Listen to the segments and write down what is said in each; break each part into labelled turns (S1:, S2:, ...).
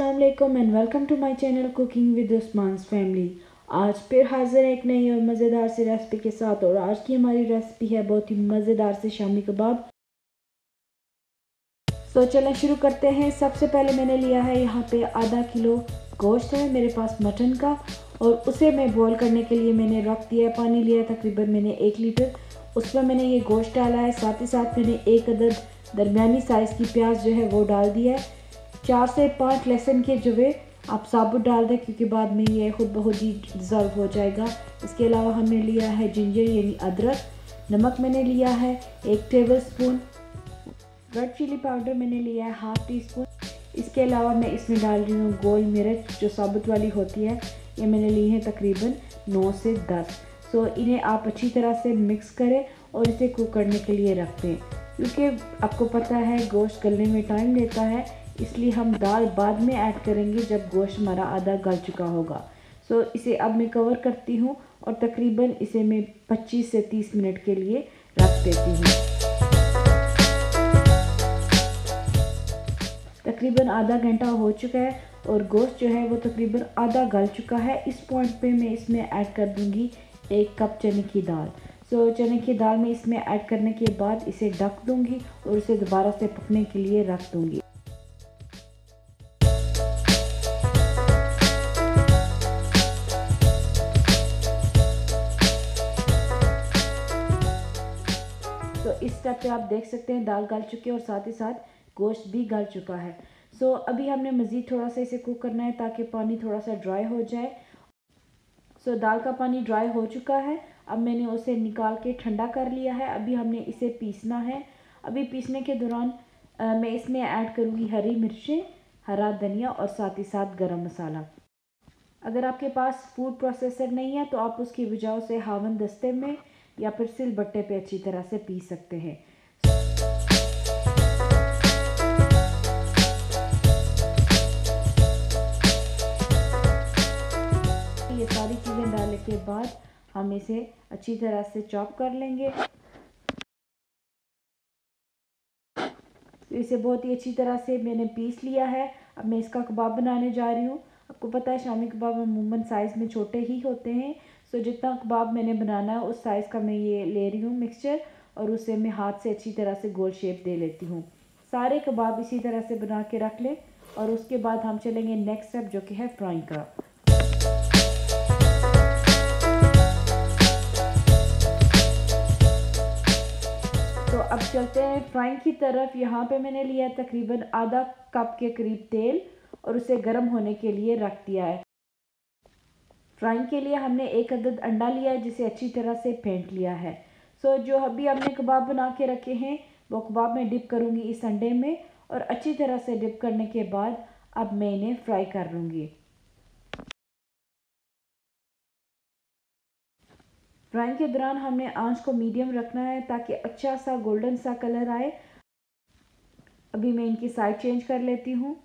S1: अस्सलाम वालेकुम and welcome to my channel cooking with Usman's family. आज फिर हाजिर है एक नई और मज़ेदार सी रेसिपी के साथ। और आज की हमारी रेसिपी है बहुत ही मज़ेदार से शामी कबाब। तो चलें शुरू करते हैं। सबसे पहले मैंने लिया है यहाँ पे आधा किलो गोश्त है मेरे पास मटन का, और उसे मैं बॉईल करने के लिए मैंने रख दिया है। पानी लिया है तकरीबन मैंने 1 लीटर, उसमें मैंने ये गोश्त डाला है। साथ ही साथ मैंने एक अदद दरमियानी साइज़ की प्याज जो है वो डाल दिया है। 4 से 5 लहसुन के जवे आप साबुत डाल दें क्योंकि बाद में ये खुद ब खुद ही डिज़ोल्व हो जाएगा। इसके अलावा हमने लिया है जिंजर यानी अदरक। नमक मैंने लिया है 1 tablespoon. Red chilli powder मैंने लिया है ½ टी स्पून। इसके अलावा मैं इसमें डाल रही हूँ गोल मिर्च जो साबुत वाली होती है। ये मैंने ली है तकरीबन 9 से 10। सो इन्हें आप अच्छी तरह से मिक्स करें और इसे कुक करने के लिए रख दें, क्योंकि आपको पता है गोश्त गलने में टाइम लेता है, इसलिए हम दाल बाद में ऐड करेंगे जब गोश्त हमारा आधा गल चुका होगा। सो इसे अब मैं कवर करती हूँ और तकरीबन इसे मैं 25 से 30 मिनट के लिए रख देती हूँ। तकरीबन आधा घंटा हो चुका है और गोश्त जो है वो तकरीबन आधा गल चुका है। इस पॉइंट पे मैं इसमें ऐड कर दूँगी 1 कप चने की दाल। सो चने की दाल में इसमें ऐड करने के बाद इसे ढक दूँगी और इसे दोबारा से पकने के लिए रख दूँगी। तो इस स्टेप पे आप देख सकते हैं दाल गल चुकी है और साथ ही साथ गोश्त भी गल चुका है। सो अभी हमने मज़ीद थोड़ा सा इसे कुक करना है ताकि पानी थोड़ा सा ड्राई हो जाए। सो दाल का पानी ड्राई हो चुका है। अब मैंने उसे निकाल के ठंडा कर लिया है। अभी हमने इसे पीसना है। अभी पीसने के दौरान मैं इसमें ऐड करूँगी हरी मिर्चें, हरा धनिया और साथ ही साथ गरम मसाला। अगर आपके पास फूड प्रोसेसर नहीं है तो आप उसकी बजाय से हावन दस्ते में या फिर सिलबट्टे पे अच्छी तरह से पीस सकते हैं। ये सारी चीज़ें डालने के बाद हम इसे अच्छी तरह से चॉप कर लेंगे। तो इसे बहुत ही अच्छी तरह से मैंने पीस लिया है। अब मैं इसका कबाब बनाने जा रही हूँ। आपको पता है शामी कबाब अमूमन साइज़ में छोटे ही होते हैं। सो जितना कबाब मैंने बनाना है उस साइज़ का मैं ये ले रही हूँ मिक्सचर, और उसे मैं हाथ से अच्छी तरह से गोल शेप दे लेती हूँ। सारे कबाब इसी तरह से बना के रख लें और उसके बाद हम चलेंगे नेक्स्ट स्टेप जो कि है फ्राइंग का। तो अब चलते हैं फ्राइंग की तरफ। यहाँ पे मैंने लिया तकरीबन आधा कप के करीब तेल और उसे गर्म होने के लिए रख दिया है। फ्राइंग के लिए हमने 1 अदद अंडा लिया है जिसे अच्छी तरह से फेंट लिया है। सो जो अभी हमने कबाब बना के रखे हैं वो कबाब में डिप करूँगी इस अंडे में, और अच्छी तरह से डिप करने के बाद अब मैं इन्हें फ्राई कर लूँगी। फ्राइंग के दौरान हमने आंच को मीडियम रखना है ताकि अच्छा सा गोल्डन सा कलर आए। अभी मैं इनकी साइड चेंज कर लेती हूँ।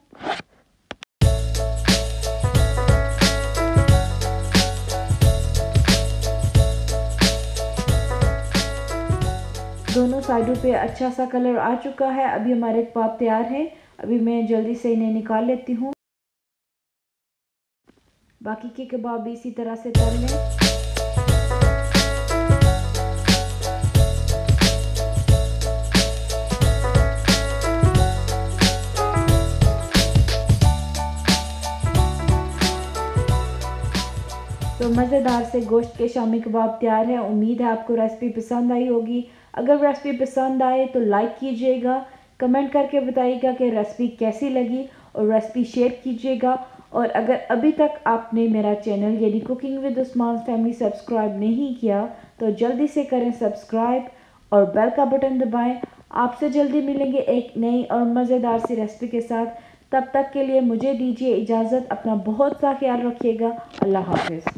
S1: दोनों साइडों पे अच्छा सा कलर आ चुका है। अभी हमारे कबाब तैयार हैं। अभी मैं जल्दी से इन्हें निकाल लेती हूँ। बाकी के कबाब भी इसी तरह से तल लें। तो मज़ेदार से गोश्त के शामी कबाब तैयार है। उम्मीद है आपको रेसिपी पसंद आई होगी। अगर रेसिपी पसंद आए तो लाइक कीजिएगा, कमेंट करके बताइएगा कि रेसिपी कैसी लगी और रेसिपी शेयर कीजिएगा। और अगर अभी तक आपने मेरा चैनल यानी cooking with Usman family subscribe नहीं किया तो जल्दी से करें सब्सक्राइब और बेल का बटन दबाएं। आपसे जल्दी मिलेंगे एक नई और मज़ेदार सी रेसिपी के साथ। तब तक के लिए मुझे दीजिए इजाज़त। अपना बहुत सा ख्याल रखिएगा। अल्लाह हाफ़िज़।